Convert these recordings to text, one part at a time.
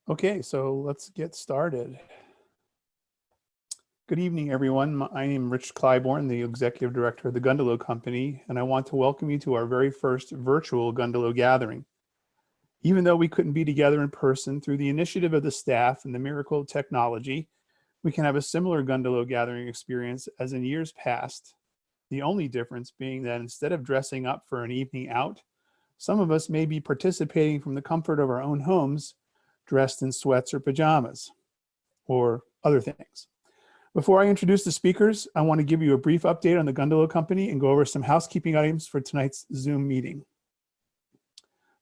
Okay, so let's get started. Good evening, everyone. I am Rich Clybourne, the Executive Director of the Gundalow Company, and I want to welcome you to our very first virtual Gundalow Gathering. Even though we couldn't be together in person, through the initiative of the staff and the miracle of technology, we can have a similar Gundalow Gathering experience as in years past. The only difference being that instead of dressing up for an evening out, some of us may be participating from the comfort of our own homes, dressed in sweats or pajamas, or other things. Before I introduce the speakers, I want to give you a brief update on the Gundalow Company and go over some housekeeping items for tonight's Zoom meeting.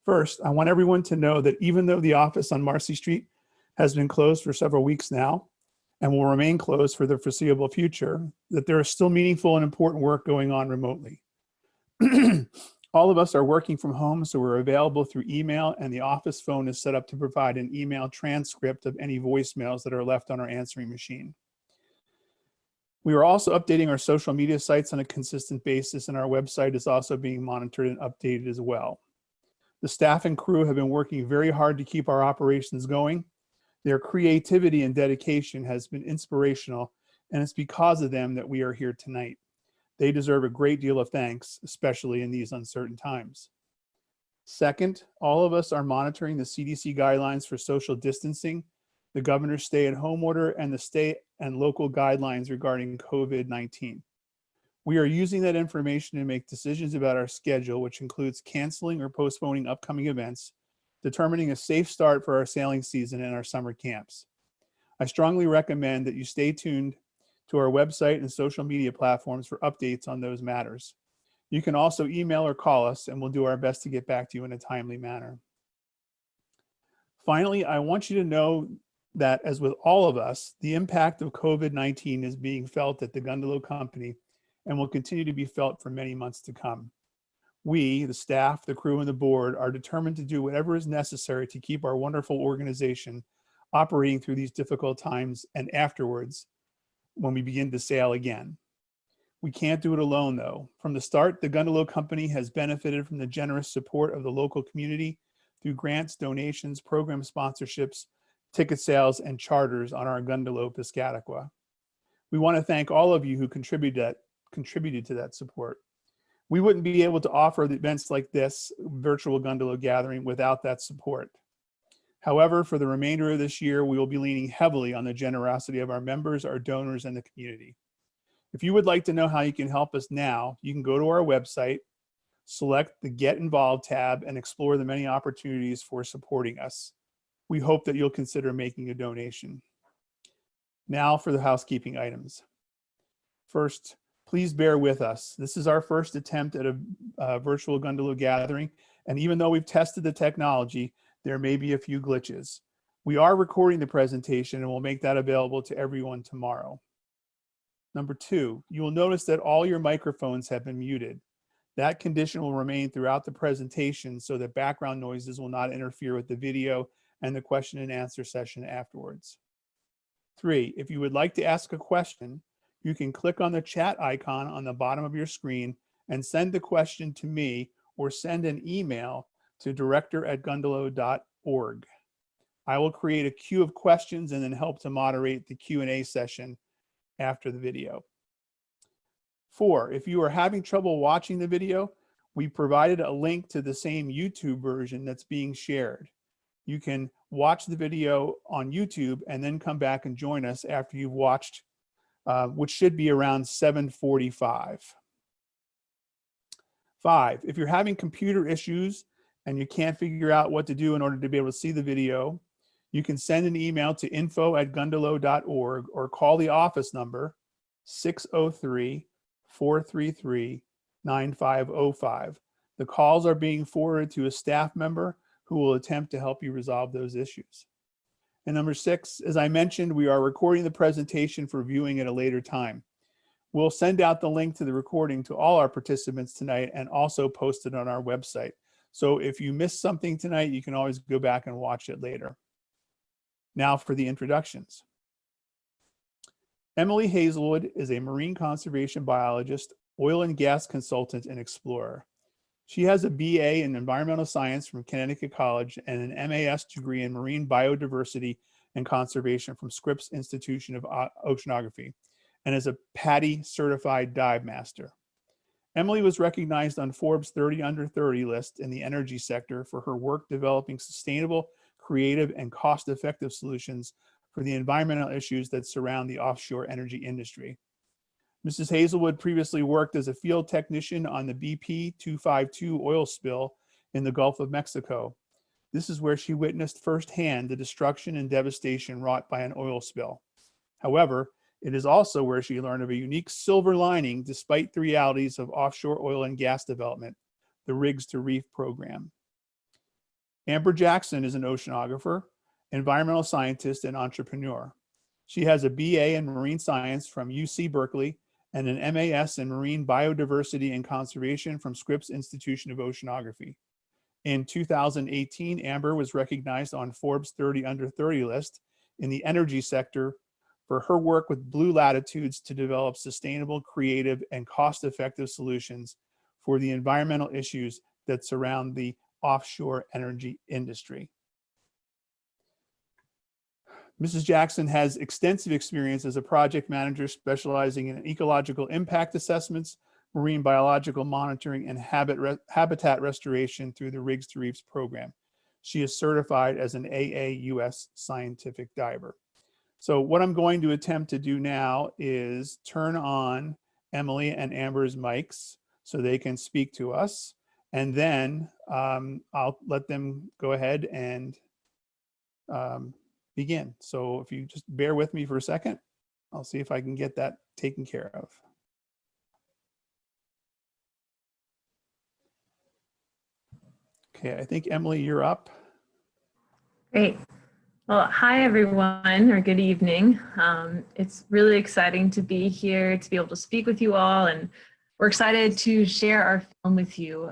First, I want everyone to know that even though the office on Marcy Street has been closed for several weeks now and will remain closed for the foreseeable future, that there is still meaningful and important work going on remotely. All of us are working from home, so we're available through email, and the office phone is set up to provide an email transcript of any voicemails that are left on our answering machine. We are also updating our social media sites on a consistent basis, and our website is also being monitored and updated as well. The staff and crew have been working very hard to keep our operations going. Their creativity and dedication has been inspirational, and it's because of them that we are here tonight. They deserve a great deal of thanks, especially in these uncertain times. Second, all of us are monitoring the CDC guidelines for social distancing, the governor's stay-at-home order, and the state and local guidelines regarding COVID-19. We are using that information to make decisions about our schedule, which includes canceling or postponing upcoming events, determining a safe start for our sailing season and our summer camps. I strongly recommend that you stay tuned to our website and social media platforms for updates on those matters. You can also email or call us, and we'll do our best to get back to you in a timely manner. Finally, I want you to know that, as with all of us, the impact of COVID-19 is being felt at the Gundalow Company and will continue to be felt for many months to come. We, the staff, the crew, and the board, are determined to do whatever is necessary to keep our wonderful organization operating through these difficult times and afterwards when we begin to sail again. We can't do it alone, though. From the start, the Gundalow Company has benefited from the generous support of the local community through grants, donations, program sponsorships, ticket sales, and charters on our Gundalow Piscataqua. We want to thank all of you who contributed to that support. We wouldn't be able to offer the events like this virtual Gundalow Gathering without that support. However, for the remainder of this year, we will be leaning heavily on the generosity of our members, our donors, and the community. If you would like to know how you can help us now, you can go to our website, select the Get Involved tab, and explore the many opportunities for supporting us. We hope that you'll consider making a donation. Now for the housekeeping items. First, please bear with us. This is our first attempt at a virtual Gundalow Gathering, and even though we've tested the technology, there may be a few glitches. We are recording the presentation and we'll make that available to everyone tomorrow. Number two, you will notice that all your microphones have been muted. That condition will remain throughout the presentation so that background noises will not interfere with the video and the question and answer session afterwards. Three, if you would like to ask a question, you can click on the chat icon on the bottom of your screen and send the question to me or send an email to director@gundalow.org. I will create a queue of questions and then help to moderate the Q&A session after the video. Four, if you are having trouble watching the video, we provided a link to the same YouTube version that's being shared. You can watch the video on YouTube and then come back and join us after you've watched, which should be around 7:45. Five, if you're having computer issues and you can't figure out what to do in order to be able to see the video, you can send an email to info@gundalow.org or call the office number 603-433-9505. The calls are being forwarded to a staff member who will attempt to help you resolve those issues. And number six, as I mentioned, we are recording the presentation for viewing at a later time. We'll send out the link to the recording to all our participants tonight and also post it on our website. So if you missed something tonight, you can always go back and watch it later. Now for the introductions. Emily Hazelwood is a marine conservation biologist, oil and gas consultant, and explorer. She has a BA in environmental science from Connecticut College and an MAS degree in marine biodiversity and conservation from Scripps Institution of Oceanography, and is a PADI certified dive master. Emily was recognized on Forbes 30 Under 30 list in the energy sector for her work developing sustainable, creative, and cost-effective solutions for the environmental issues that surround the offshore energy industry. Mrs. Hazelwood previously worked as a field technician on the BP 252 oil spill in the Gulf of Mexico. This is where she witnessed firsthand the destruction and devastation wrought by an oil spill. However, it is also where she learned of a unique silver lining despite the realities of offshore oil and gas development, the Rigs to Reef program. Amber Jackson is an oceanographer, environmental scientist, and entrepreneur. She has a BA in marine science from UC Berkeley and an MAS in marine biodiversity and conservation from Scripps Institution of Oceanography. In 2018, Amber was recognized on Forbes 30 Under 30 list in the energy sector for her work with Blue Latitudes to develop sustainable, creative, and cost-effective solutions for the environmental issues that surround the offshore energy industry. Mrs. Jackson has extensive experience as a project manager specializing in ecological impact assessments, marine biological monitoring, and habitat restoration through the Rigs to Reefs program. She is certified as an AAUS scientific diver. So what I'm going to attempt to do now is turn on Emily and Amber's mics so they can speak to us. And then I'll let them go ahead and begin. So if you just bear with me for a second, I'll see if I can get that taken care of. Okay, I think Emily, you're up. Great. Well, hi everyone, or good evening. It's really exciting to be here, to be able to speak with you all, and we're excited to share our film with you.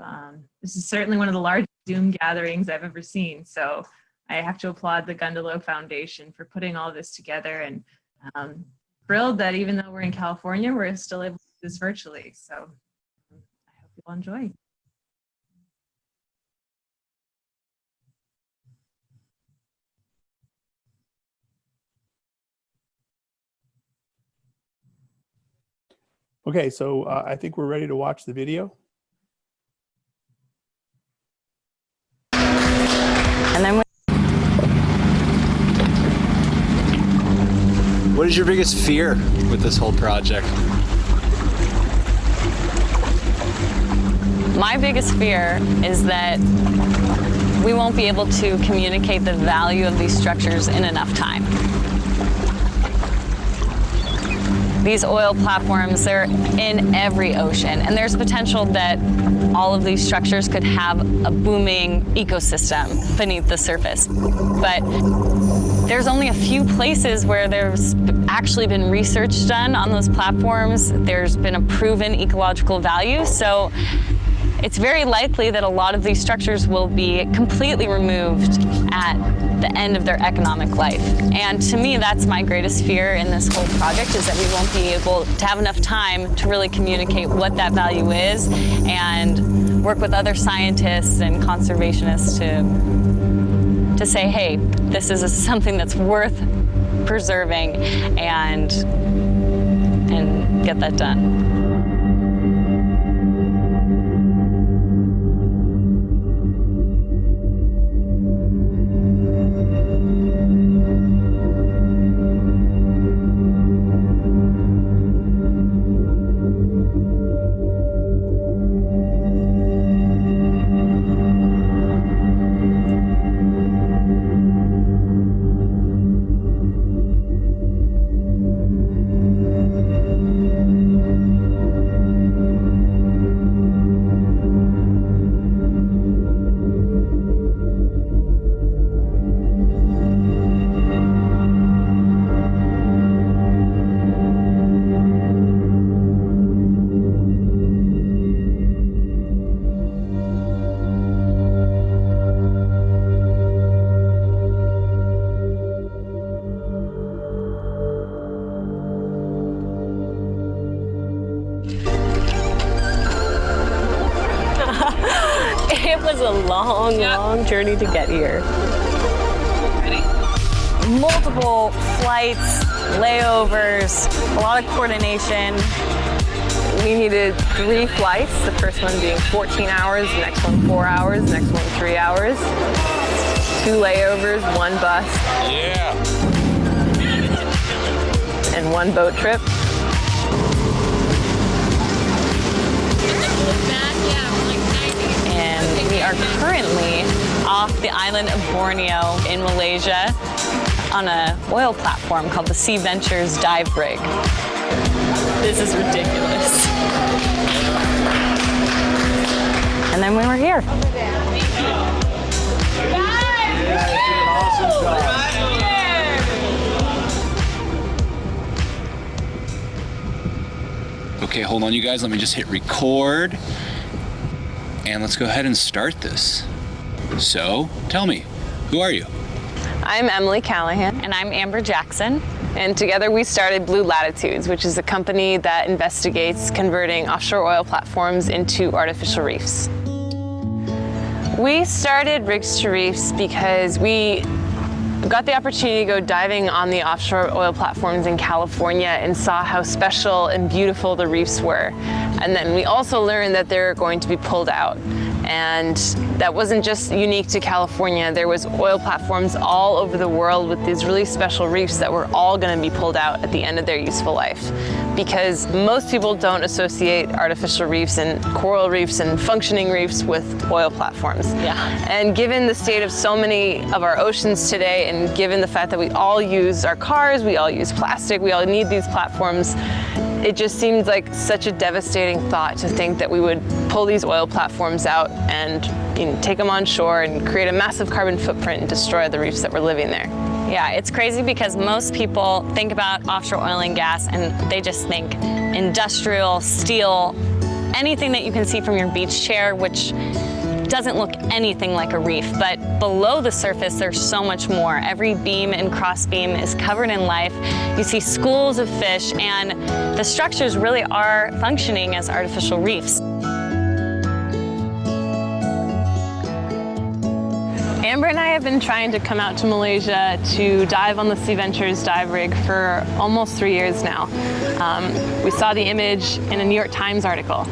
This is certainly one of the largest Zoom gatherings I've ever seen, so I have to applaud the Gundalow Foundation for putting all this together, and thrilled that even though we're in California, we're still able to do this virtually. So I hope you'll enjoy. Okay, so I think we're ready to watch the video. And then what is your biggest fear with this whole project? my biggest fear is that we won't be able to communicate the value of these structures in enough time. These oil platforms, they're in every ocean, and there's potential that all of these structures could have a booming ecosystem beneath the surface. But there's only a few places where there's actually been research done on those platforms. There's been a proven ecological value, so it's very likely that a lot of these structures will be completely removed at the end of their economic life. And to me, that's my greatest fear in this whole project, is that we won't be able to have enough time to really communicate what that value is and work with other scientists and conservationists to say, hey, this is something that's worth preserving, and get that done. was a long, long journey to get here. Ready? Multiple flights, layovers, a lot of coordination. We needed 3 flights, the first one being 14 hours, the next one 4 hours, the next one 3 hours. 2 layovers, 1 bus. Yeah. And 1 boat trip. And we are currently off the island of Borneo in Malaysia on an oil platform called the Sea Ventures dive rig. This is ridiculous. And then we were here. Okay, hold on, you guys. Let me just hit record. And let's go ahead and start this. So, tell me, who are you? I'm Emily Callahan, And I'm Amber Jackson. and together we started Blue Latitudes, which is a company that investigates converting offshore oil platforms into artificial reefs. We started Rigs to Reefs because we got the opportunity to go diving on the offshore oil platforms in California and saw how special and beautiful the reefs were. And then we also learned that they're going to be pulled out. And that wasn't just unique to California. There was oil platforms all over the world with these really special reefs that were all going to be pulled out at the end of their useful life. Because most people don't associate artificial reefs and coral reefs and functioning reefs with oil platforms. Yeah. And given the state of so many of our oceans today, and given the fact that we all use our cars, we all use plastic, we all need these platforms, it just seemed like such a devastating thought to think that we would pull these oil platforms out and take them on shore and create a massive carbon footprint and destroy the reefs that were living there. Yeah, it's crazy because most people think about offshore oil and gas and they just think industrial, steel, anything that you can see from your beach chair, which doesn't look anything like a reef. But below the surface, there's so much more. Every beam and cross beam is covered in life. You see schools of fish, and the structures really are functioning as artificial reefs. Amber and I have been trying to come out to Malaysia to dive on the Sea Ventures dive rig for almost 3 years now. We saw the image in a New York Times article,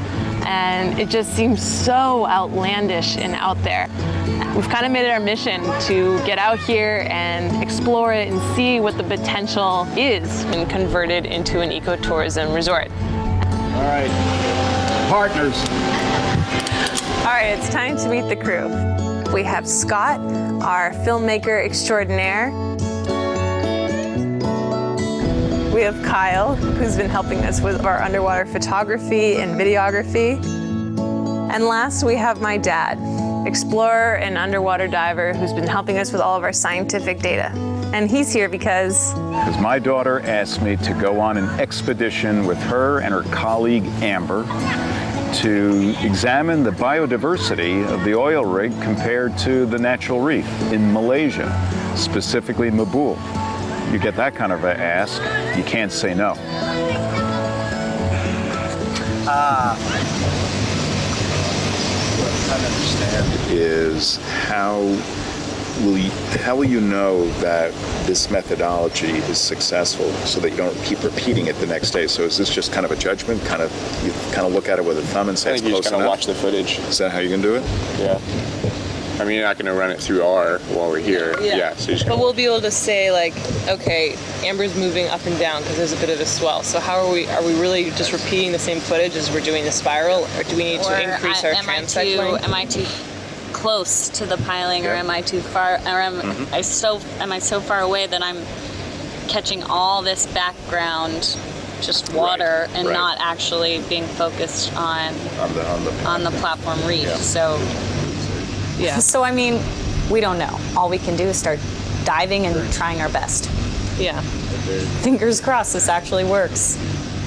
and it just seems so outlandish and out there. We've kind of made it our mission to get out here and explore it and see what the potential is when converted into an ecotourism resort. All right, partners. All right, it's time to meet the crew. We have Scott, our filmmaker extraordinaire. We have Kyle, who's been helping us with our underwater photography and videography. And last, we have my dad, explorer and underwater diver, who's been helping us with all of our scientific data. And he's here because My daughter asked me to go on an expedition with her and her colleague Amber to examine the biodiversity of the oil rig compared to the natural reef in Malaysia, specifically Mabul. You get that kind of an ask, you can't say no. What I'm trying to understand is how will you know that this methodology is successful so that you don't keep repeating it the next day? So is this just kind of a judgment, you kind of look at it with a thumb and say it's close enough? I think you just kind of watch the footage. Is that how you're going to do it? Yeah. I mean, you're not going to run it through R while we're here. Yeah. So but we'll be able to say, like, okay, Amber's moving up and down because there's a bit of a swell. So how are we really just repeating the same footage as we're doing the spiral, or do we need to increase our transect length? Am I too close to the piling, or am I too far, or am I so far away that I'm catching all this background just water and not actually being focused on the platform reef? Yeah. So I mean, we don't know. All we can do is start diving and trying our best. Yeah. Fingers crossed this actually works.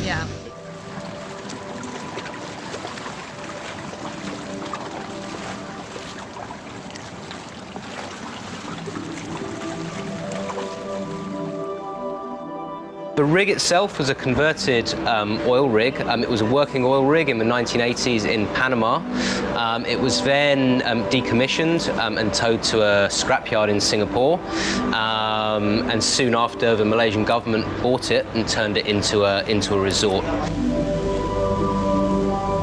Yeah. The rig itself was a converted oil rig. It was a working oil rig in the 1980s in Panama. It was then decommissioned and towed to a scrapyard in Singapore. And soon after, the Malaysian government bought it and turned it into a resort.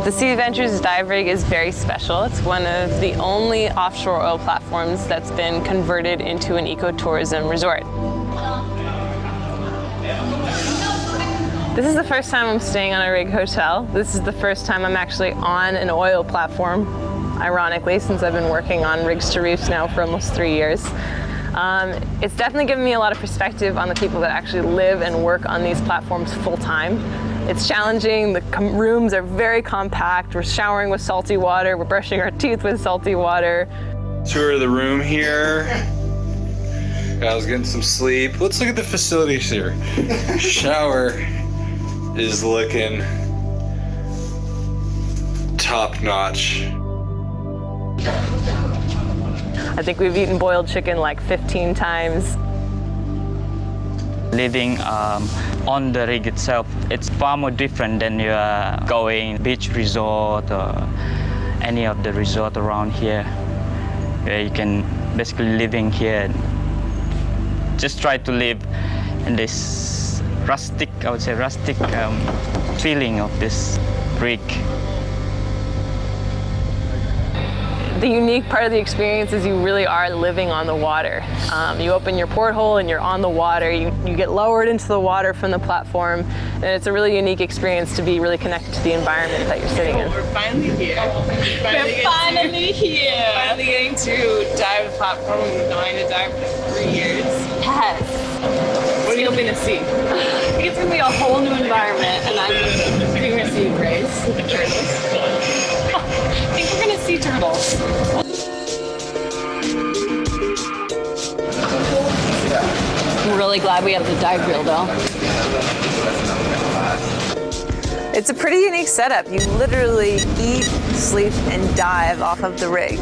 The Sea Ventures dive rig is very special. It's one of the only offshore oil platforms that's been converted into an ecotourism resort. This is the first time I'm staying on a rig hotel. This is the first time I'm actually on an oil platform, ironically, since I've been working on Rigs to Reefs now for almost 3 years. It's definitely given me a lot of perspective on the people that actually live and work on these platforms full time. It's challenging. The rooms are very compact. We're showering with salty water. We're brushing our teeth with salty water. Tour of the room here. I was getting some sleep. Let's look at the facilities here. Shower is looking top notch. I think we've eaten boiled chicken like 15 times. Living on the rig itself, it's far more different than you are going beach resort or any of the resort around here, where you can basically living here. Just try to live in this rustic, I would say rustic feeling of this rig. The unique part of the experience is you really are living on the water. You open your porthole and you're on the water. You get lowered into the water from the platform, and it's a really unique experience to be really connected to the environment that you're sitting in. We're finally here. We're finally here. Finally getting to dive the platform. We've been wanting to dive for 3 years. Yes. What are you hoping to see? I think it's going to be a whole new environment, and I'm going to see Grace. Turtles. I think we're going to see turtles. I'm really glad we have the dive reel, though. It's a pretty unique setup. You literally eat, sleep, and dive off of the rig.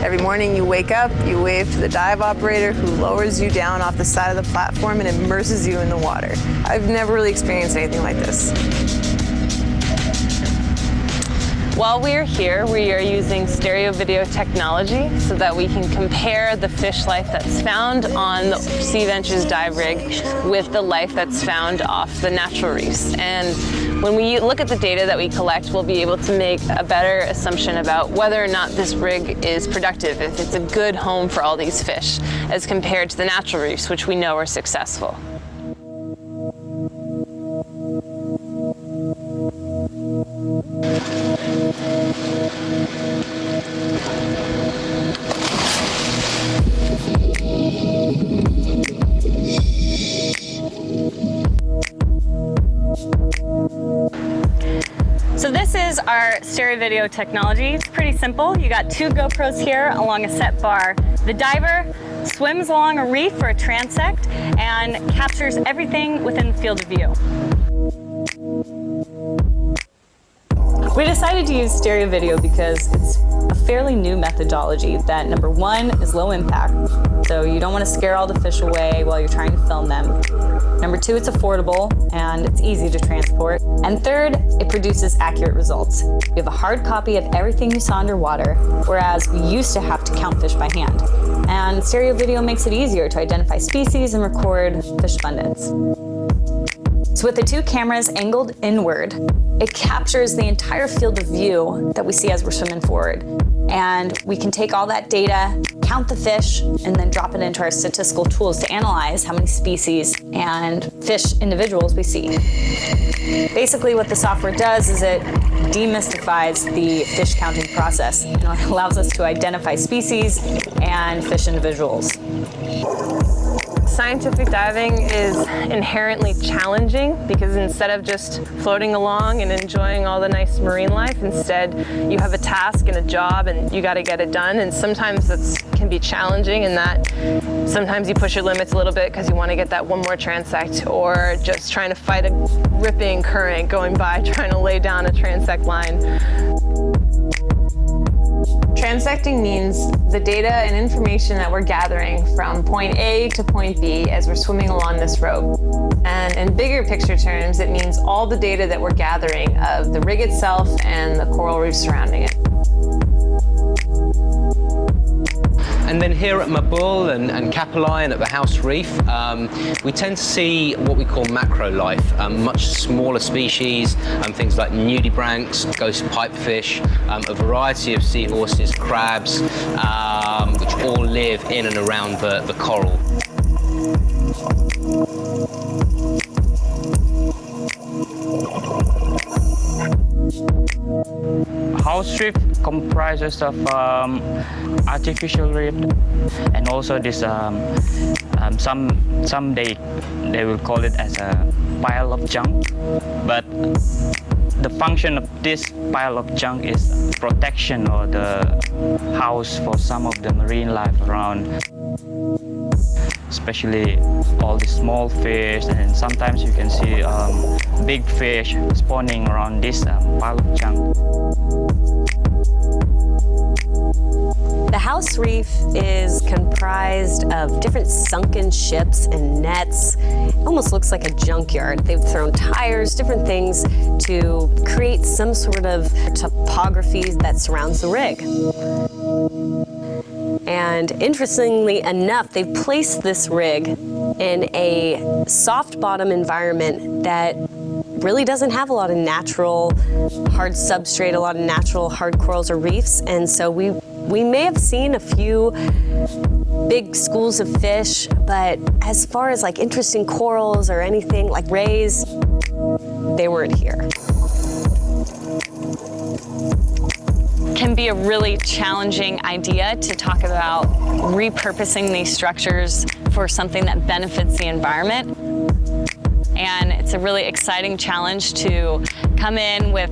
Every morning you wake up, you wave to the dive operator who lowers you down off the side of the platform and immerses you in the water. I've never really experienced anything like this. While we're here, we are using stereo video technology so that we can compare the fish life that's found on the Sea Ventures dive rig with the life that's found off the natural reefs. And when we look at the data that we collect, we'll be able to make a better assumption about whether or not this rig is productive, if it's a good home for all these fish, as compared to the natural reefs, which we know are successful. So this is our stereo video technology. It's pretty simple. You got 2 GoPros here along a set bar. The diver swims along a reef or a transect and captures everything within the field of view. We decided to use stereo video because it's a fairly new methodology that, number 1, is low impact, so you don't want to scare all the fish away while you're trying to film them. Number 2, it's affordable and it's easy to transport. And 3rd, it produces accurate results. You have a hard copy of everything you saw underwater, whereas we used to have to count fish by hand. And stereo video makes it easier to identify species and record fish abundance. So with the 2 cameras angled inward, it captures the entire field of view that we see as we're swimming forward. And we can take all that data, count the fish, and then drop it into our statistical tools to analyze how many species and fish individuals we see. Basically what the software does is it demystifies the fish counting process, and it allows us to identify species and fish individuals. Scientific diving is inherently challenging because instead of just floating along and enjoying all the nice marine life, instead you have a task and a job and you got to get it done. And sometimes that can be challenging in that sometimes you push your limits a little bit because you want to get that one more transect, or just trying to fight a ripping current going by trying to lay down a transect line. Transecting means the data and information that we're gathering from point A to point B as we're swimming along this rope. And in bigger picture terms, it means all the data that we're gathering of the rig itself and the coral reef surrounding it. And then here at Mabul and Capelli and at the House Reef, we tend to see what we call macro life, much smaller species, things like nudibranchs, ghost pipefish, a variety of seahorses, crabs, which all live in and around the coral. House reef comprises of artificial reef, and also this some they will call it as a pile of junk, but the function of this pile of junk is protection or the house for some of the marine life around, especially all the small fish, and sometimes you can see big fish spawning around this pile of junk. The House Reef is comprised of different sunken ships and nets. It almost looks like a junkyard. They've thrown tires, different things to create some sort of topography that surrounds the rig. And interestingly enough, they've placed this rig in a soft bottom environment that really doesn't have a lot of natural hard substrate, a lot of natural hard corals or reefs. And so we may have seen a few big schools of fish, but as far as like interesting corals or anything like rays, they weren't here. Can be a really challenging idea to talk about repurposing these structures for something that benefits the environment. And it's a really exciting challenge to come in with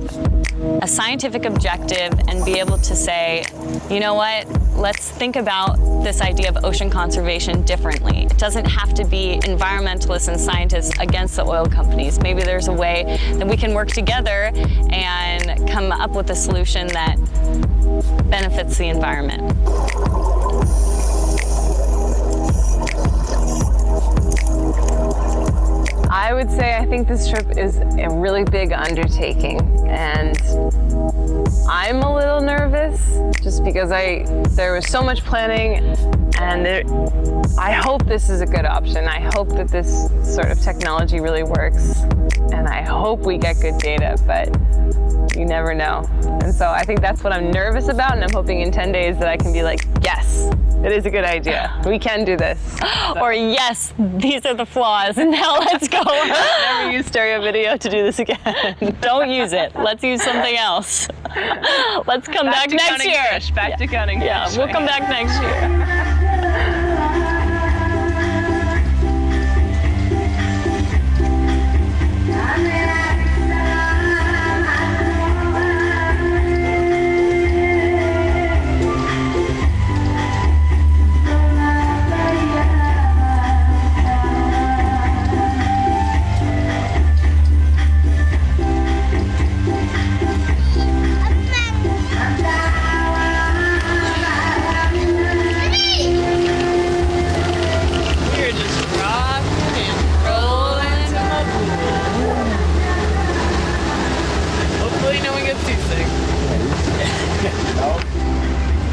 a scientific objective and be able to say, you know what, let's think about this idea of ocean conservation differently. It doesn't have to be environmentalists and scientists against the oil companies. Maybe there's a way that we can work together and come up with a solution that benefits the environment. I would say I think this trip is a really big undertaking, and I'm a little nervous just because there was so much planning, and I hope this is a good option. I hope that this sort of technology really works, and I hope we get good data, but you never know. And so I think that's what I'm nervous about, and I'm hoping in 10 days that I can be like, yes, it is a good idea. We can do this. Or yes, these are the flaws, and now let's go. Never use stereo video to do this again. Don't use it. Let's use something else. Let's come back next year. Fish. Back to counting fish. Yeah, we'll come back next year.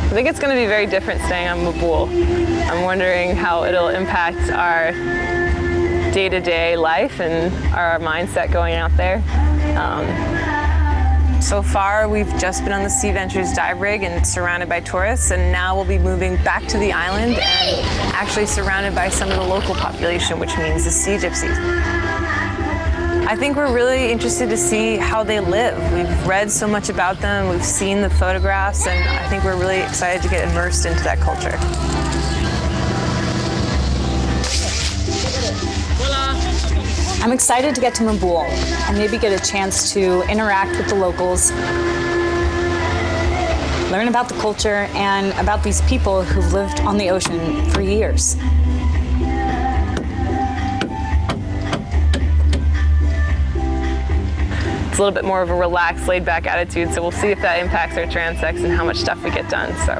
I think it's going to be very different staying on Mabul. I'm wondering how it'll impact our day-to-day life and our mindset going out there. So far, we've just been on the Sea Ventures dive rig and surrounded by tourists, and now we'll be moving back to the island and actually surrounded by some of the local population, which means the sea gypsies. I think we're really interested to see how they live. We've read so much about them, we've seen the photographs, and I think we're really excited to get immersed into that culture. I'm excited to get to Mabul and maybe get a chance to interact with the locals, learn about the culture and about these people who've lived on the ocean for years. a little bit more of a relaxed, laid-back attitude. So we'll see if that impacts our transects and how much stuff we get done. So.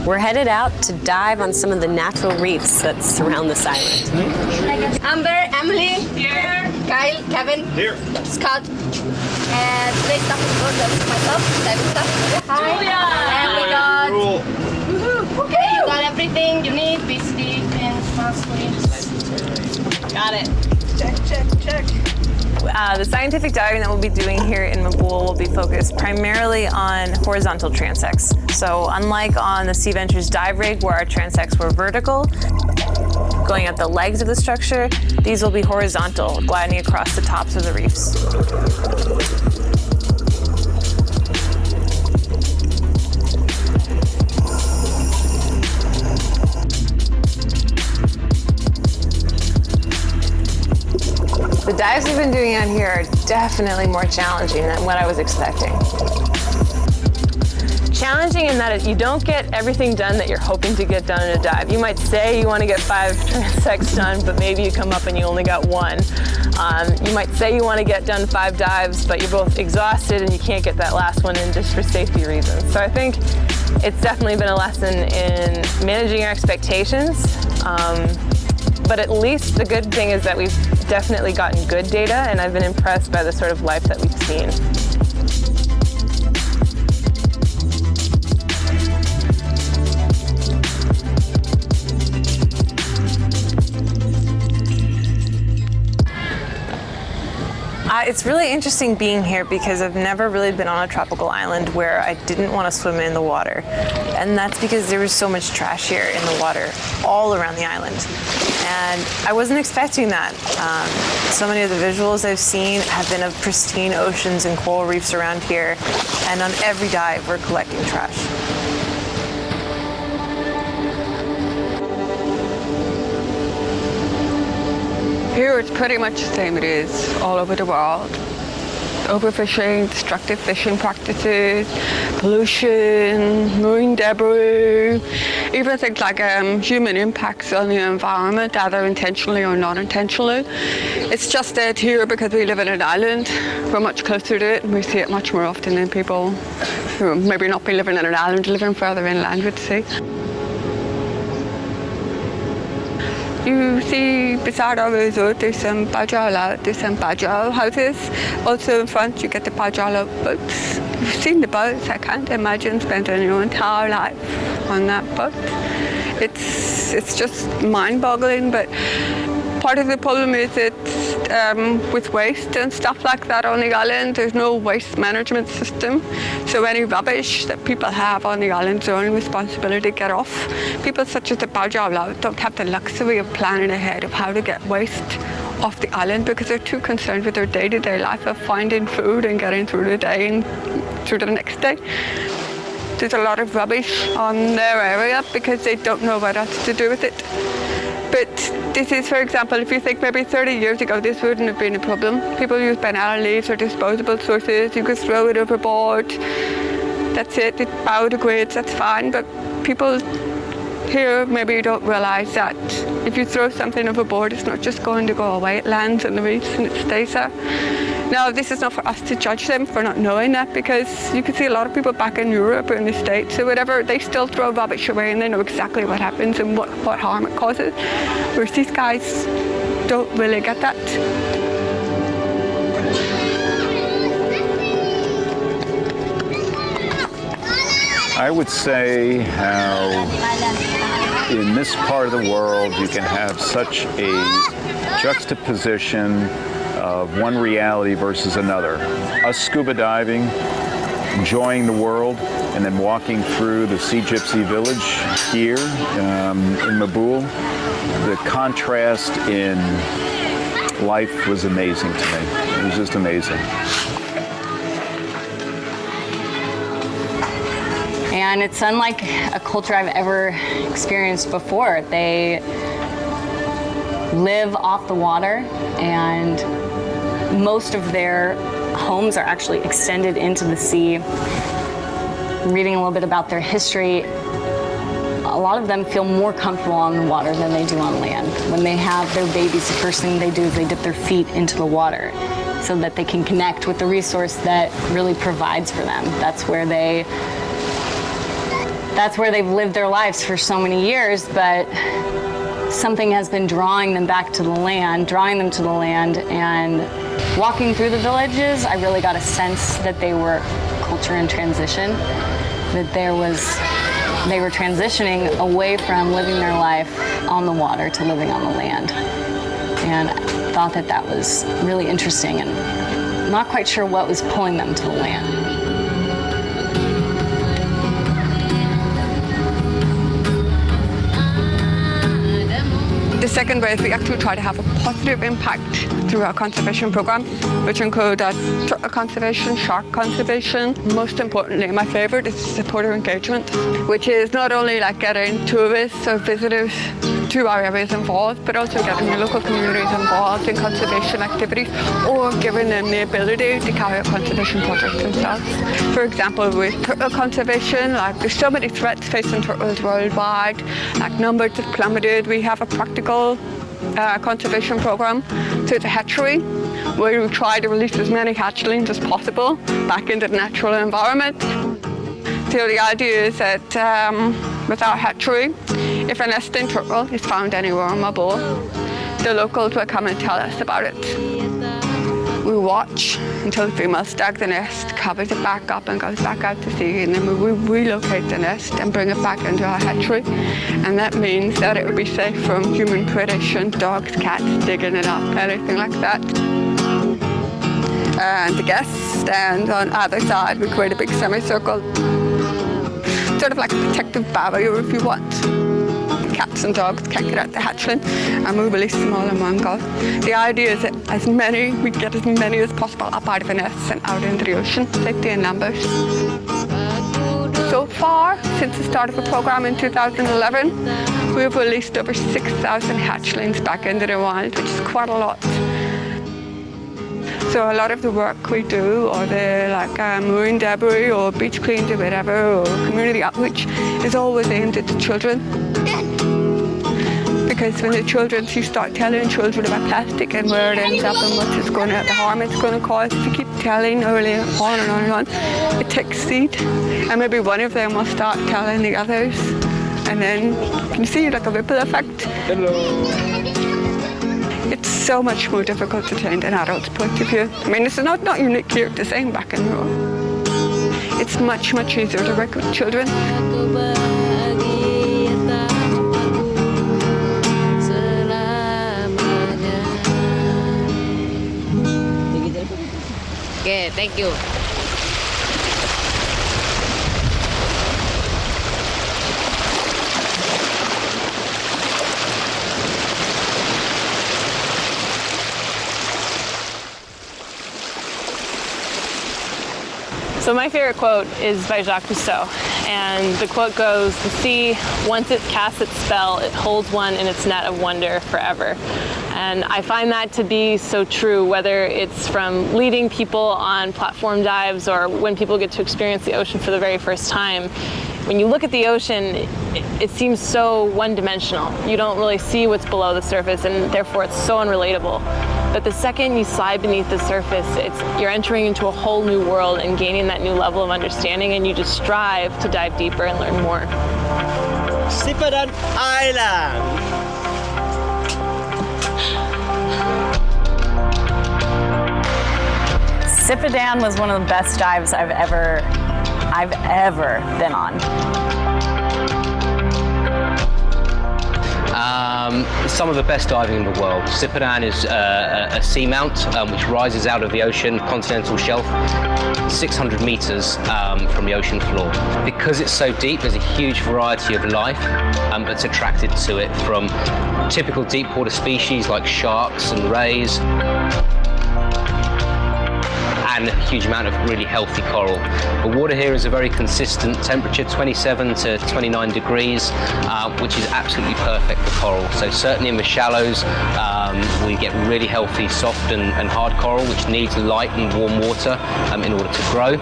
We're headed out to dive on some of the natural reefs that surround this island. Amber, Emily, here. Kyle, Kevin, here. Scott, and today's stuff is good. That's myself, David stuff. Hi. And we got. Okay, you got everything you need. BCD and smart screens. Got it. Check. The scientific diving that we'll be doing here in Mabool will be focused primarily on horizontal transects. So unlike on the Sea Ventures dive rig where our transects were vertical, going at the legs of the structure, these will be horizontal, gliding across the tops of the reefs. The dives we've been doing out here are definitely more challenging than what I was expecting. Challenging in that you don't get everything done that you're hoping to get done in a dive. You might say you want to get 5 transects done, but maybe you come up and you only got 1. You might say you want to get done 5 dives, but you're both exhausted and you can't get that last one in just for safety reasons. So I think it's definitely been a lesson in managing your expectations. But at least the good thing is that we've definitely gotten good data, and I've been impressed by the sort of life that we've seen. It's really interesting being here because I've never really been on a tropical island where I didn't want to swim in the water. And that's because there was so much trash here in the water all around the island. And I wasn't expecting that. So many of the visuals I've seen have been of pristine oceans and coral reefs around here. And on every dive, we're collecting trash. Here it's pretty much the same it is all over the world. Overfishing, destructive fishing practices, pollution, marine debris, even things like human impacts on the environment, either intentionally or not intentionally. It's just that here, because we live in an island, we're much closer to it and we see it much more often than people who maybe not be living in an island, living further inland would see. You see beside our resort there's some Bajau houses. Also in front you get the Bajau boats. You've seen the boats, I can't imagine spending your entire life on that boat. It's just mind-boggling, but part of the problem is that with waste and stuff like that on the island, there's no waste management system. So any rubbish that people have on the island is their own responsibility to get off. People such as the Bajau don't have the luxury of planning ahead of how to get waste off the island because they're too concerned with their day-to-day life of finding food and getting through the day and through the next day. There's a lot of rubbish on their area because they don't know what else to do with it. But this is, for example, if you think maybe 30 years ago, this wouldn't have been a problem. People use banana leaves or disposable sources. You could throw it overboard. That's it. It biodegrades, that's fine. But people here maybe don't realize that if you throw something overboard, it's not just going to go away. It lands on the reefs and it stays there. Now, this is not for us to judge them for not knowing that, because you can see a lot of people back in Europe or in the States or whatever, they still throw rubbish away and they know exactly what happens and what harm it causes. Whereas these guys don't really get that. I would say how in this part of the world you can have such a juxtaposition of one reality versus another. Us scuba diving, enjoying the world, and then walking through the Sea Gypsy village here in Mabool. The contrast in life was amazing to me. It was just amazing. And it's unlike a culture I've ever experienced before. They live off the water, and most of their homes are actually extended into the sea. Reading a little bit about their history, a lot of them feel more comfortable on the water than they do on land. When they have their babies, the first thing they do is they dip their feet into the water so that they can connect with the resource that really provides for them. That's where they've lived their lives for so many years, but something has been drawing them back to the land, drawing them to the land. And walking through the villages, I really got a sense that they were culture in transition, that they were transitioning away from living their life on the water to living on the land. And I thought that that was really interesting, and I'm not quite sure what was pulling them to the land. The second way is we actually try to have a positive impact through our conservation program, which include turtle conservation, shark conservation. Most importantly, my favorite is supporter engagement, which is not only like getting tourists or visitors to our areas involved, but also getting the local communities involved in conservation activities or giving them the ability to carry out conservation projects themselves. For example, with turtle conservation, like there's so many threats facing turtles worldwide, like numbers have plummeted. We have a practical conservation program through the hatchery, where we try to release as many hatchlings as possible back into the natural environment. So the idea is that with our hatchery, if a nesting turtle is found anywhere on my boat, the locals will come and tell us about it. We watch until the female stags the nest, covers it back up and goes back out to sea, and then we relocate the nest and bring it back into our hatchery. And that means that it will be safe from human predation, dogs, cats digging it up, anything like that. And the guests stand on either side. We create a big semicircle, sort of like a protective barrier if you want. Cats and dogs can't get out the hatchling, and we release them all in one go. The idea is that we get as many as possible up out of the nests and out into the ocean, safety in numbers. So far, since the start of the program in 2011, we've released over 6,000 hatchlings back into the wild, which is quite a lot. So a lot of the work we do, or the marine debris or beach cleans or whatever, or community outreach, is always aimed at the children. Because when you start telling children about plastic and where it ends up and the harm it's going to cause, if you keep telling early on and on and on, it takes seed, and maybe one of them will start telling the others, and then you can see like a ripple effect. Hello. It's so much more difficult to change an adult's point of view. I mean, this is not unique here, the same back in Europe. It's much, much easier to work with children. Okay, thank you. So my favorite quote is by Jacques Cousteau, and the quote goes, "The sea, once it casts its spell, it holds one in its net of wonder forever." And I find that to be so true, whether it's from leading people on platform dives or when people get to experience the ocean for the very first time. When you look at the ocean, it seems so one-dimensional. You don't really see what's below the surface, and therefore it's so unrelatable. But the second you slide beneath the surface, you're entering into a whole new world and gaining that new level of understanding, and you just strive to dive deeper and learn more. Sipadan Island. Sipadan was one of the best dives I've ever been on. Some of the best diving in the world. Sipadan is a seamount which rises out of the ocean, continental shelf, 600 meters from the ocean floor. Because it's so deep, there's a huge variety of life that's attracted to it, from typical deep water species like sharks and rays, and a huge amount of really healthy coral. The water here is a very consistent temperature, 27 to 29 degrees, which is absolutely perfect for coral. So certainly in the shallows, we get really healthy, soft and hard coral, which needs light and warm water in order to grow.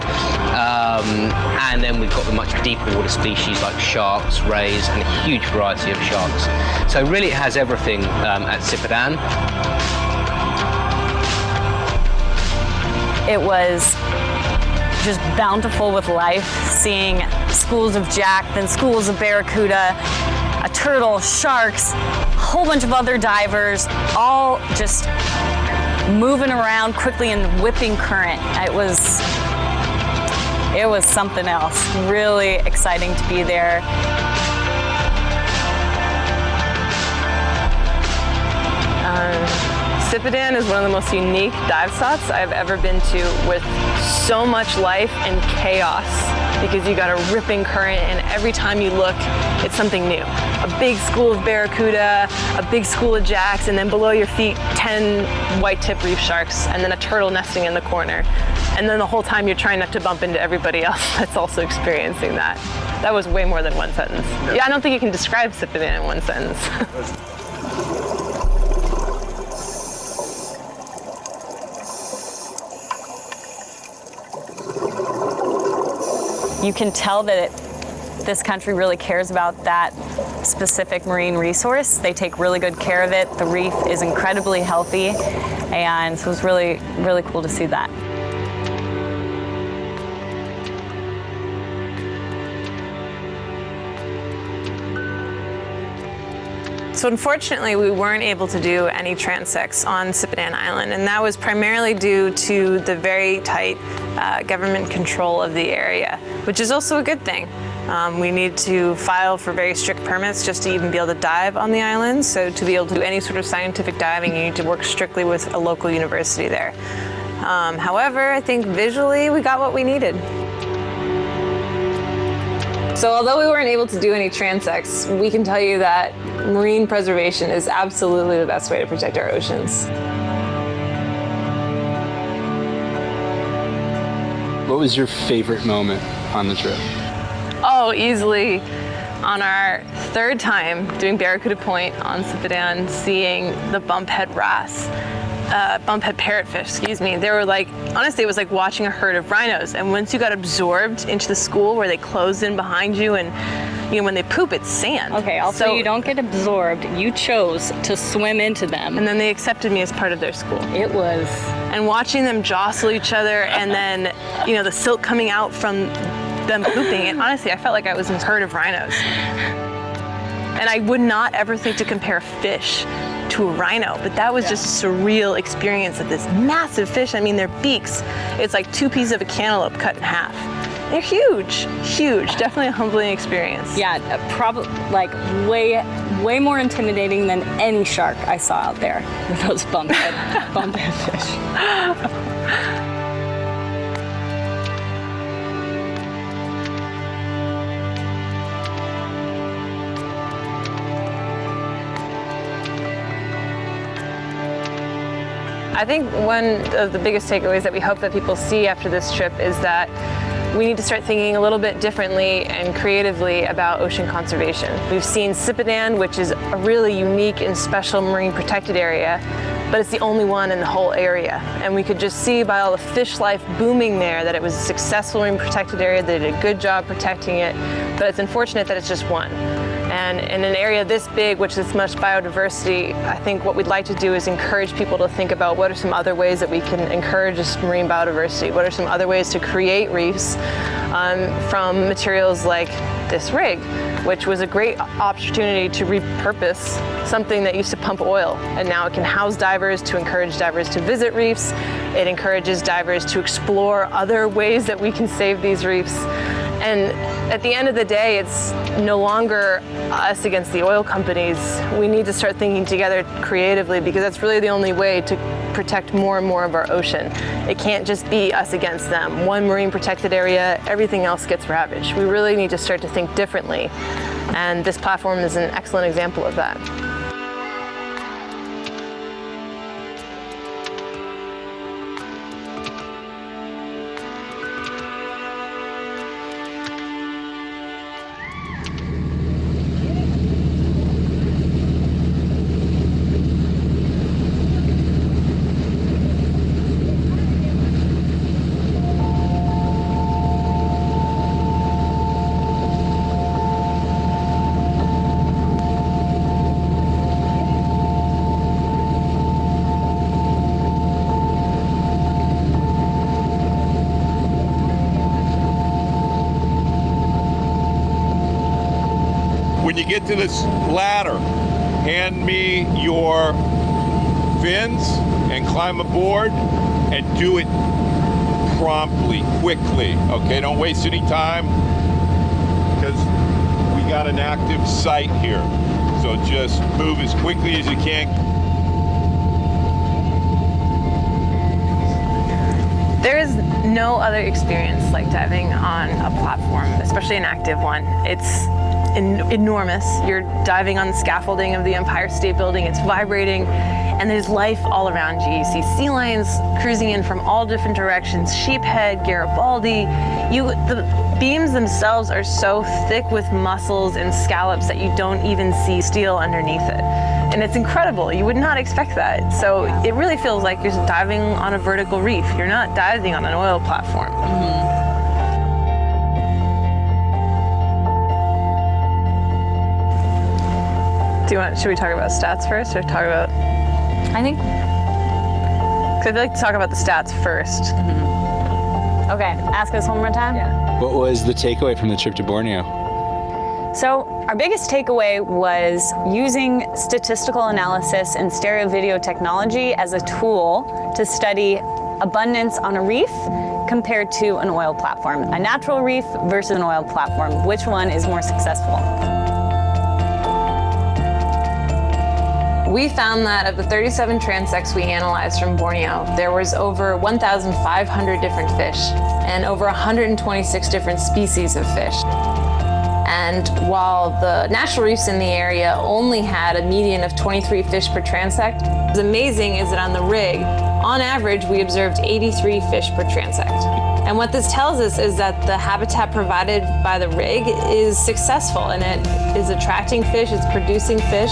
And then we've got the much deeper water species like sharks, rays, and a huge variety of sharks. So really it has everything at Sipadan. It was just bountiful with life, seeing schools of jack, then schools of barracuda, a turtle, sharks, a whole bunch of other divers, all just moving around quickly in the whipping current. It was something else. Really exciting to be there. Sipadan is one of the most unique dive spots I've ever been to, with so much life and chaos, because you got a ripping current and every time you look, it's something new. A big school of barracuda, a big school of jacks, and then below your feet, 10 white-tip reef sharks, and then a turtle nesting in the corner. And then the whole time you're trying not to bump into everybody else that's also experiencing that. That was way more than one sentence. Yeah, I don't think you can describe Sipadan in one sentence. You can tell that this country really cares about that specific marine resource. They take really good care of it. The reef is incredibly healthy, and so it was really, really cool to see that. So unfortunately, we weren't able to do any transects on Sipadan Island, and that was primarily due to the very tight government control of the area, which is also a good thing. We need to file for very strict permits just to even be able to dive on the island. So to be able to do any sort of scientific diving, you need to work strictly with a local university there. However, I think visually we got what we needed. So although we weren't able to do any transects, we can tell you that marine preservation is absolutely the best way to protect our oceans. What was your favorite moment on the trip? Oh, easily on our third time doing Barracuda Point on Sipadan, seeing the bumphead wrasse. Bumphead parrotfish, excuse me. They were like, honestly, it was like watching a herd of rhinos. And once you got absorbed into the school where they closed in behind you, and you know, when they poop, it's sand. Okay, also you don't get absorbed. You chose to swim into them. And then they accepted me as part of their school. It was. And watching them jostle each other, and then, you know, the silt coming out from them pooping, and honestly, I felt like I was in a herd of rhinos. And I would not ever think to compare fish to a rhino, but that was just a surreal experience of this massive fish. I mean, their beaks, it's like 2 pieces of a cantaloupe cut in half. They're huge, huge. Definitely a humbling experience. Yeah, probably like way more intimidating than any shark I saw out there with those bumphead fish. I think one of the biggest takeaways that we hope that people see after this trip is that we need to start thinking a little bit differently and creatively about ocean conservation. We've seen Sipadan, which is a really unique and special marine protected area, but it's the only one in the whole area. And we could just see by all the fish life booming there that it was a successful marine protected area, they did a good job protecting it, but it's unfortunate that it's just one. And in an area this big, which is much biodiversity, I think what we'd like to do is encourage people to think about what are some other ways that we can encourage this marine biodiversity? What are some other ways to create reefs from materials like this rig, which was a great opportunity to repurpose something that used to pump oil, and now it can house divers, to encourage divers to visit reefs. It encourages divers to explore other ways that we can save these reefs. And at the end of the day, it's no longer us against the oil companies. We need to start thinking together creatively, because that's really the only way to protect more and more of our ocean. It can't just be us against them. One marine protected area, everything else gets ravaged. We really need to start to think differently. And this platform is an excellent example of that. get to this ladder, hand me your fins and climb aboard and do it promptly, quickly. Okay, don't waste any time because we got an active site here. So just move as quickly as you can. There is no other experience like diving on a platform, especially an active one. It's enormous. You're diving on the scaffolding of the Empire State Building. It's vibrating, and there's life all around you. You see sea lions cruising in from all different directions, sheephead, Garibaldi. The beams themselves are so thick with mussels and scallops that you don't even see steel underneath it. And it's incredible. You would not expect that. So it really feels like you're diving on a vertical reef. You're not diving on an oil platform. Should we talk about stats first or talk about? I think. Because I'd like to talk about the stats first. Okay, ask us one more time. Yeah. What was the takeaway from the trip to Borneo? So our biggest takeaway was using statistical analysis and stereo video technology as a tool to study abundance on a reef compared to an oil platform. A natural reef versus an oil platform. Which one is more successful? We found that of the 37 transects we analyzed from Borneo, there was over 1,500 different fish and over 126 different species of fish. And while the natural reefs in the area only had a median of 23 fish per transect, what's amazing is that on the rig, on average, we observed 83 fish per transect. And what this tells us is that the habitat provided by the rig is successful, and it is attracting fish, it's producing fish,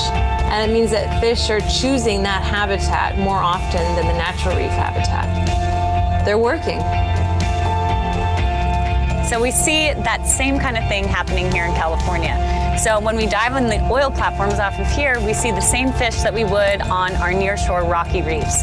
and it means that fish are choosing that habitat more often than the natural reef habitat. They're working. So we see that same kind of thing happening here in California. So when we dive on the oil platforms off of here, we see the same fish that we would on our nearshore rocky reefs.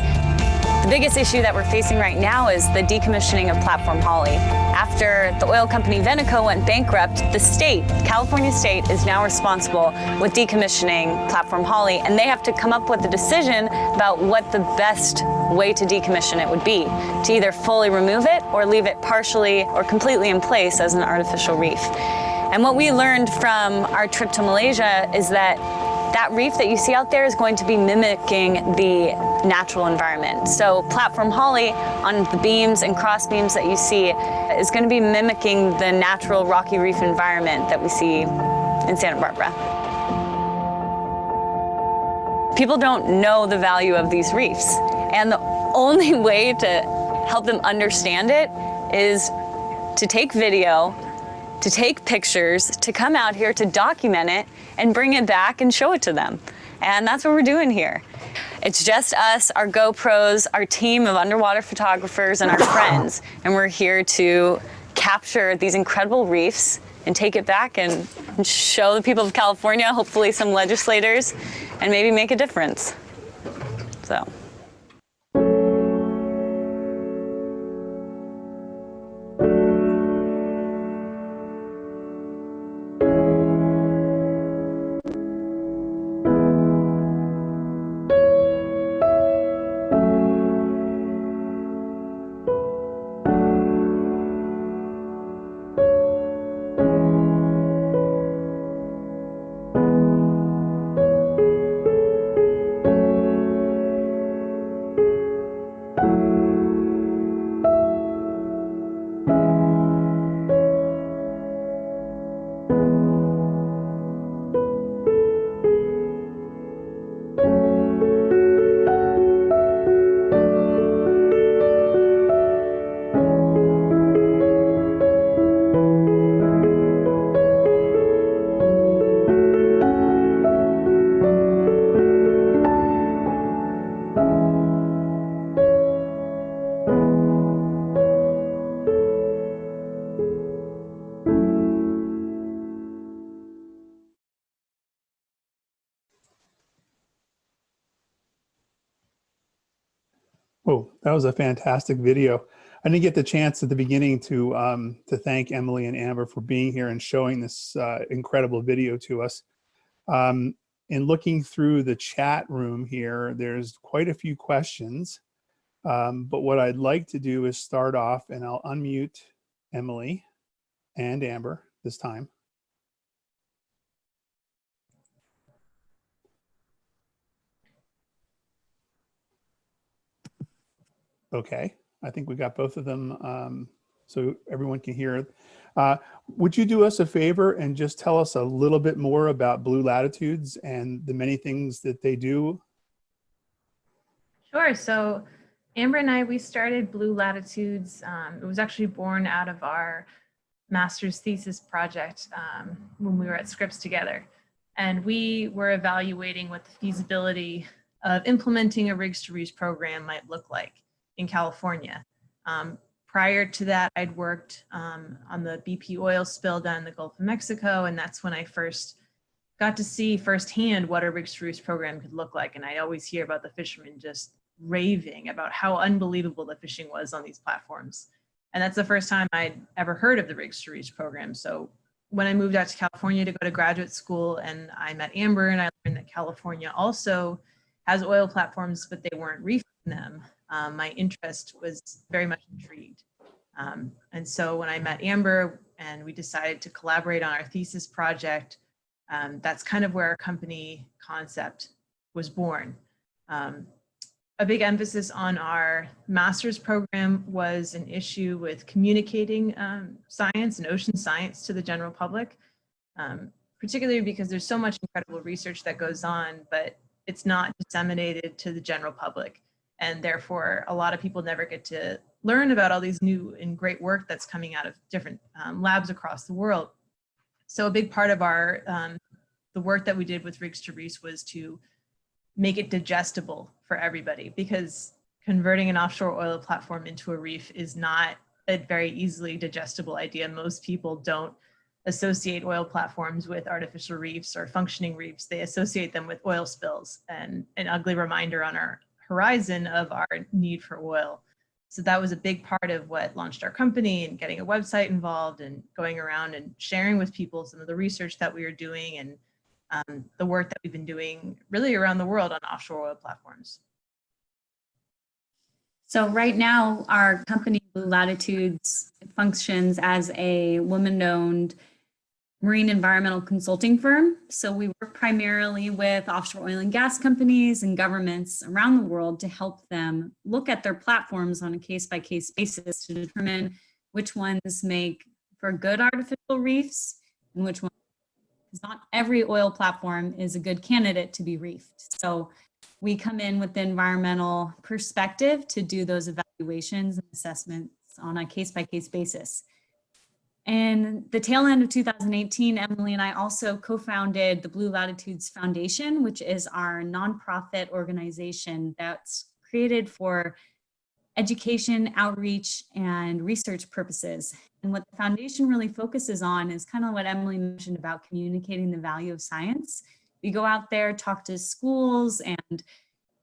The biggest issue that we're facing right now is the decommissioning of platform holly. After the oil company Veneco went bankrupt, the state, California state, is now responsible with decommissioning platform holly, and they have to come up with a decision about what the best way to decommission it would be, to either fully remove it or leave it partially or completely in place as an artificial reef. And what we learned from our trip to Malaysia is that that reef that you see out there is going to be mimicking the natural environment. So platform holly on the beams and cross beams that you see is going to be mimicking the natural rocky reef environment that we see in Santa Barbara. People don't know the value of these reefs, and the only way to help them understand it is to take video, to take pictures, to come out here to document it and bring it back and show it to them. And that's what we're doing here. It's just us, our GoPros, our team of underwater photographers, and our friends. And we're here to capture these incredible reefs and take it back and show the people of California, hopefully some legislators, and maybe make a difference. So. Oh, that was a fantastic video. I didn't get the chance at the beginning to thank Emily and Amber for being here and showing this incredible video to us. In looking through the chat room here, there's quite a few questions. But what I'd like to do is start off, and I'll unmute Emily and Amber this time. Okay, I think we got both of them, so everyone can hear. Would you do us a favor and just tell us a little bit more about Blue Latitudes and the many things that they do? Sure. So Amber and I, we started Blue Latitudes. It was actually born out of our master's thesis project when we were at Scripps together. And we were evaluating what the feasibility of implementing a Rigs to Reefs program might look like in California. Prior to that, I'd worked on the BP oil spill down in the Gulf of Mexico, and that's when I first got to see firsthand what a Rigs to Reefs program could look like. And I always hear about the fishermen just raving about how unbelievable the fishing was on these platforms. And that's the first time I'd ever heard of the Rigs to Reefs program. So when I moved out to California to go to graduate school, and I met Amber, and I learned that California also has oil platforms, but they weren't reefing them, my interest was very much intrigued. And so when I met Amber and we decided to collaborate on our thesis project, that's kind of where our company concept was born. A big emphasis on our master's program was an issue with communicating science and ocean science to the general public, particularly because there's so much incredible research that goes on, but it's not disseminated to the general public. And therefore, a lot of people never get to learn about all these new and great work that's coming out of different labs across the world. So a big part of our the work that we did with Rigs to Reefs was to make it digestible for everybody, because converting an offshore oil platform into a reef is not a very easily digestible idea. Most people don't associate oil platforms with artificial reefs or functioning reefs. They associate them with oil spills and an ugly reminder on our horizon of our need for oil. So that was a big part of what launched our company, and getting a website involved and going around and sharing with people some of the research that we were doing and the work that we've been doing really around the world on offshore oil platforms. So right now, our company Blue Latitudes functions as a woman-owned marine environmental consulting firm. So we work primarily with offshore oil and gas companies and governments around the world to help them look at their platforms on a case-by-case basis to determine which ones make for good artificial reefs and which ones, because not every oil platform is a good candidate to be reefed. So we come in with the environmental perspective to do those evaluations and assessments on a case-by-case basis. In the tail end of 2018, Emily and I also co-founded the Blue Latitudes Foundation, which is our nonprofit organization that's created for education, outreach, and research purposes. And what the foundation really focuses on is kind of what Emily mentioned about communicating the value of science. We go out there, talk to schools, and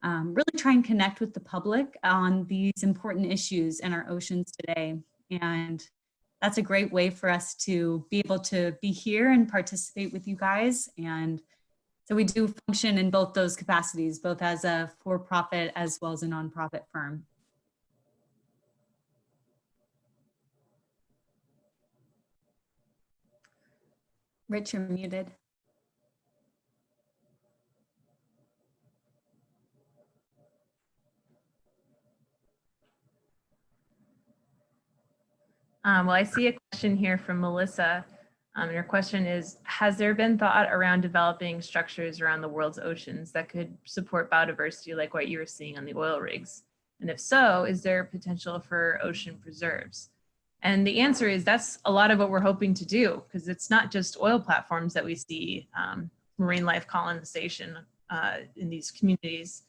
really try and connect with the public on these important issues in our oceans today. And that's a great way for us to be able to be here and participate with you guys. And so we do function in both those capacities, both as a for-profit as well as a nonprofit firm. Rich, you're muted. Well, I see a question here from Melissa. Your question is, has there been thought around developing structures around the world's oceans that could support biodiversity like what you were seeing on the oil rigs? And if so, is there potential for ocean preserves? And the answer is that's a lot of what we're hoping to do, because it's not just oil platforms that we see marine life colonization in these communities.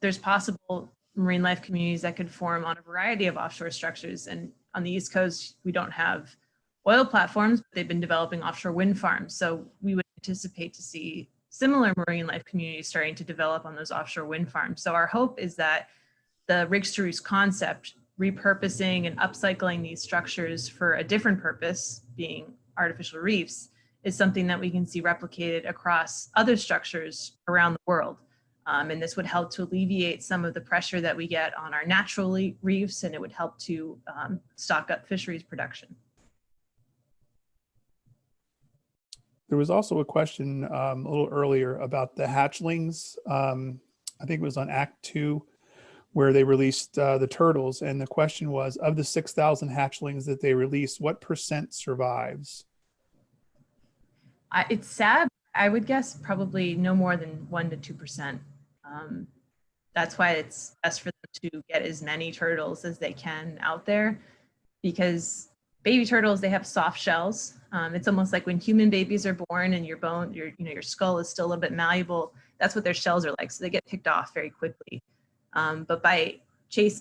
There's possible marine life communities that could form on a variety of offshore structures. And on the East Coast, we don't have oil platforms, but they've been developing offshore wind farms. So we would anticipate to see similar marine life communities starting to develop on those offshore wind farms. So our hope is that the Rigs to Reefs concept, repurposing and upcycling these structures for a different purpose, being artificial reefs, is something that we can see replicated across other structures around the world. And this would help to alleviate some of the pressure that we get on our natural reefs, and it would help to stock up fisheries production. There was also a question a little earlier about the hatchlings. I think it was on Act 2, where they released the turtles. And the question was, of the 6,000 hatchlings that they released, what % survives? It's sad. I would guess probably no more than 1% to 2%. That's why it's best for them to get as many turtles as they can out there, because baby turtles, they have soft shells. It's almost like when human babies are born and your skull is still a little bit malleable. That's what their shells are like. So they get picked off very quickly. But by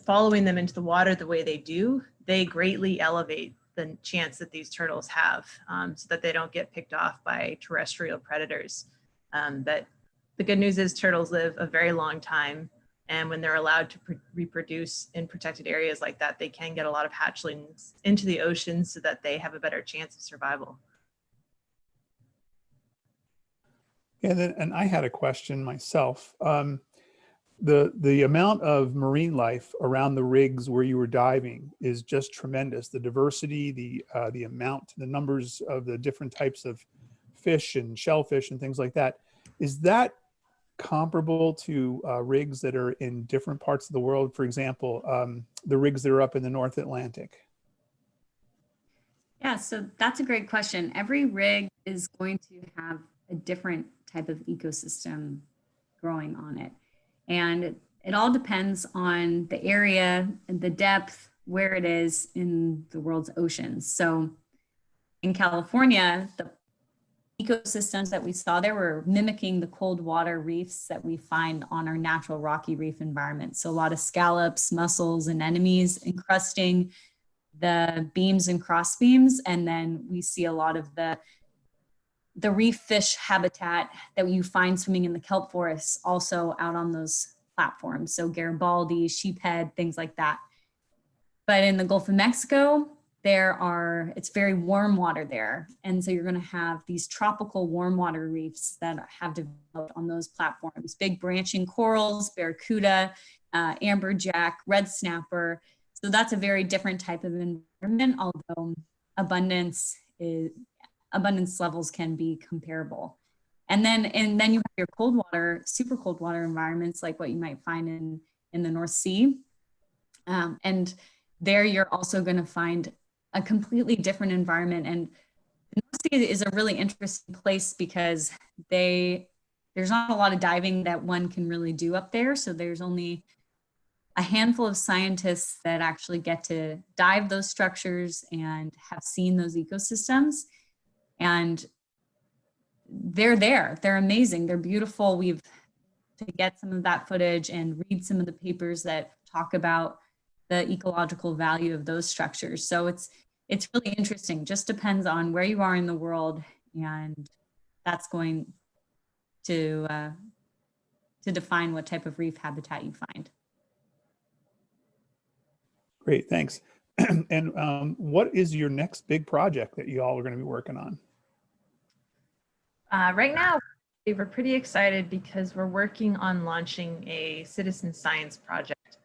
following them into the water the way they do, they greatly elevate the chance that these turtles have, so that they don't get picked off by terrestrial predators. But the good news is turtles live a very long time. And when they're allowed to reproduce in protected areas like that, they can get a lot of hatchlings into the ocean so that they have a better chance of survival. And I had a question myself. The amount of marine life around the rigs where you were diving is just tremendous. The diversity, the amount, the numbers of the different types of fish and shellfish and things like that. Is that comparable to rigs that are in different parts of the world? For example, the rigs that are up in the North Atlantic. Yeah, so that's a great question. Every rig is going to have a different type of ecosystem growing on it. And it all depends on the area and the depth, where it is in the world's oceans. So in California, the ecosystems that we saw there were mimicking the cold water reefs that we find on our natural rocky reef environment. So a lot of scallops, mussels, anemones encrusting the beams and cross beams. And then we see a lot of the reef fish habitat that you find swimming in the kelp forests also out on those platforms. So Garibaldi, sheephead, things like that. But in the Gulf of Mexico, it's very warm water there. And so you're going to have these tropical warm water reefs that have developed on those platforms, big branching corals, barracuda, amberjack, red snapper. So that's a very different type of environment, although abundance levels can be comparable. And then you have your cold water, super cold water environments like what you might find in the North Sea. And there you're also going to find a completely different environment. And the North Sea is a really interesting place because there's not a lot of diving that one can really do up there. So there's only a handful of scientists that actually get to dive those structures and have seen those ecosystems. And they're there. They're amazing. They're beautiful. To get some of that footage and read some of the papers that talk about the ecological value of those structures. So it's really interesting. Just depends on where you are in the world, and that's going to define what type of reef habitat you find. Great, thanks. And what is your next big project that you all are going to be working on? Right now, we're pretty excited because we're working on launching a citizen science project.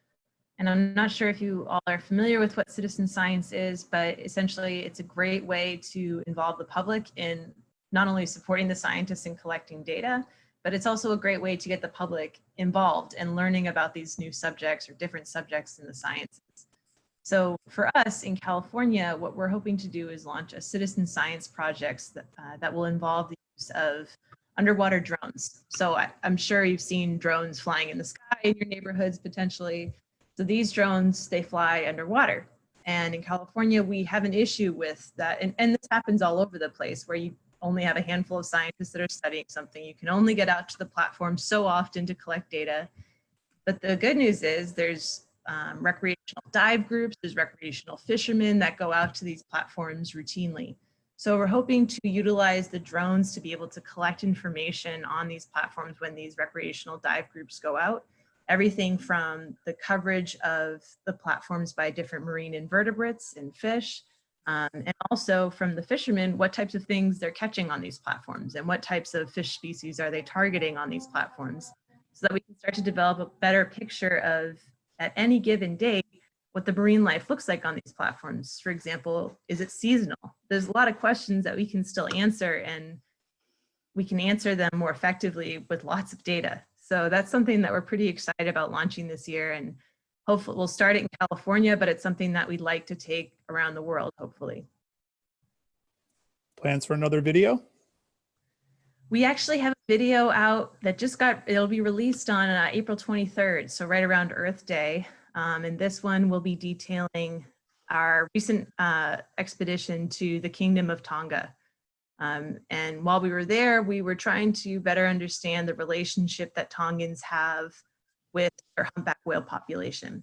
And I'm not sure if you all are familiar with what citizen science is, but essentially it's a great way to involve the public in not only supporting the scientists in collecting data, but it's also a great way to get the public involved and learning about these new subjects or different subjects in the sciences. So for us in California, what we're hoping to do is launch a citizen science project that will involve the use of underwater drones. So I'm sure you've seen drones flying in the sky in your neighborhoods potentially. So these drones, they fly underwater. And in California, we have an issue with that. And this happens all over the place where you only have a handful of scientists that are studying something. You can only get out to the platform so often to collect data. But the good news is there's recreational dive groups, there's recreational fishermen that go out to these platforms routinely. So we're hoping to utilize the drones to be able to collect information on these platforms when these recreational dive groups go out. Everything from the coverage of the platforms by different marine invertebrates and fish, And also from the fishermen, what types of things they're catching on these platforms and what types of fish species are they targeting on these platforms, so that we can start to develop a better picture of, at any given day, what the marine life looks like on these platforms. For example, is it seasonal? There's a lot of questions that we can still answer, and we can answer them more effectively with lots of data. So that's something that we're pretty excited about launching this year, and hopefully we'll start it in California, but it's something that we'd like to take around the world, hopefully. Plans for another video? We actually have a video out that it'll be released on April 23rd, so right around Earth Day. And this one will be detailing our recent expedition to the Kingdom of Tonga. And while we were there, we were trying to better understand the relationship that Tongans have with their humpback whale population.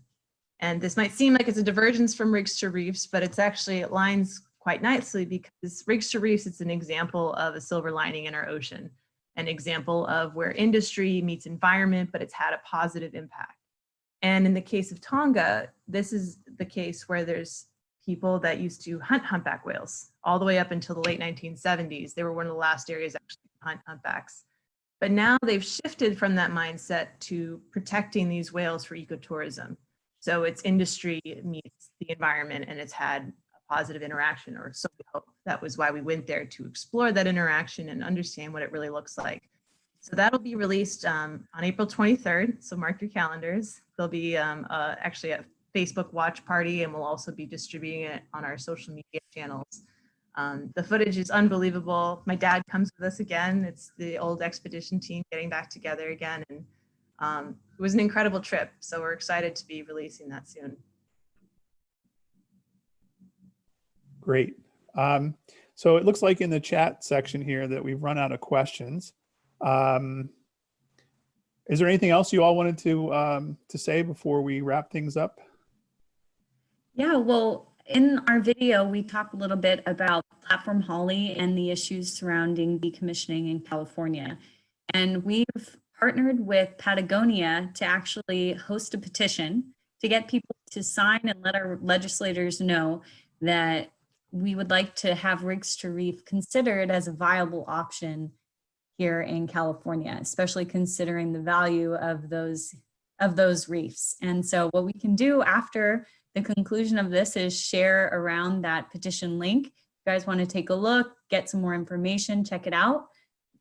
And this might seem like it's a divergence from Rigs to Reefs, but it aligns quite nicely, because Rigs to Reefs, it's an example of a silver lining in our ocean, an example of where industry meets environment, but it's had a positive impact. And in the case of Tonga, this is the case where there's people that used to hunt humpback whales all the way up until the late 1970s. They were one of the last areas actually to hunt humpbacks. But now they've shifted from that mindset to protecting these whales for ecotourism. So it's industry meets the environment, and it's had a positive interaction, or so we hope. That was why we went there, to explore that interaction and understand what it really looks like. So that'll be released on April 23rd. So mark your calendars. There'll be actually a Facebook watch party, and we'll also be distributing it on our social media channels. The footage is unbelievable. My dad comes with us again. It's the old expedition team getting back together again. And it was an incredible trip. So we're excited to be releasing that soon. Great. So it looks like in the chat section here that we've run out of questions. Is there anything else you all wanted to say before we wrap things up? Yeah, well, in our video, we talk a little bit about platform holly and the issues surrounding decommissioning in California. And we've partnered with Patagonia to actually host a petition to get people to sign and let our legislators know that we would like to have Rigs to Reef considered as a viable option here in California, especially considering the value of those reefs. And so what we can do after the conclusion of this is share around that petition link. If you guys want to take a look, get some more information, check it out.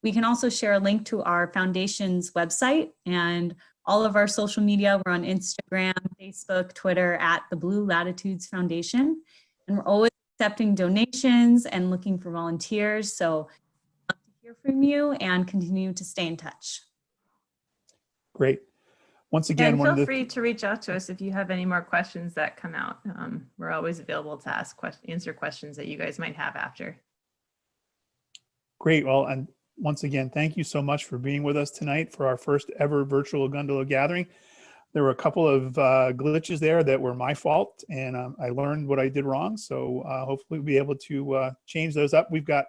We can also share a link to our foundation's website and all of our social media. We're on Instagram, Facebook, Twitter at the Blue Latitudes Foundation. And we're always accepting donations and looking for volunteers. So I'd love to hear from you and continue to stay in touch. Great. Once again, feel free to reach out to us if you have any more questions that come out. We're always available to answer questions that you guys might have after. Great. Well, and once again, thank you so much for being with us tonight for our first ever virtual Gundalow gathering. There were a couple of glitches there that were my fault, and I learned what I did wrong. So hopefully we'll be able to change those up. We've got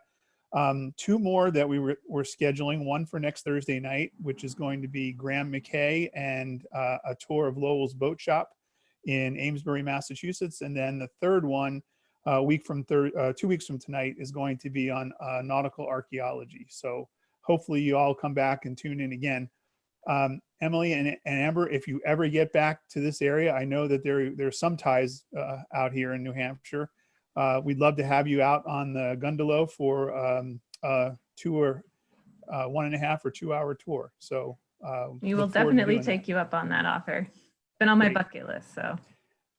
2 more that we're scheduling, one for next Thursday night, which is going to be Graham McKay and a tour of Lowell's Boat Shop in Amesbury, Massachusetts. And then the third one, 2 weeks from tonight, is going to be on nautical archaeology. So hopefully you all come back and tune in again. Emily and Amber, if you ever get back to this area, I know that there's some ties out here in New Hampshire. We'd love to have you out on the Gundalow for a tour, 1.5 or 2 hour tour. So we will definitely take you up on that offer. It's been on my bucket list. So,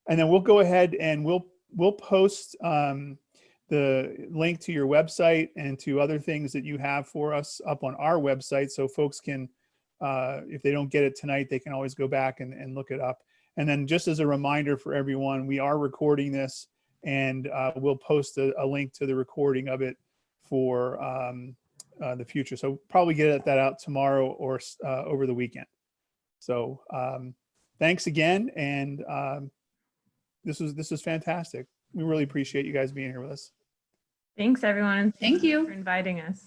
and then we'll go ahead and we'll post the link to your website and to other things that you have for us up on our website, so folks can, if they don't get it tonight, they can always go back and look it up. And then just as a reminder for everyone, we are recording this, and we'll post a link to the recording of it for the future. So probably get that out tomorrow or over the weekend. So thanks again, and this was fantastic. We really appreciate you guys being here with us. Thanks, everyone. Thank you for inviting us.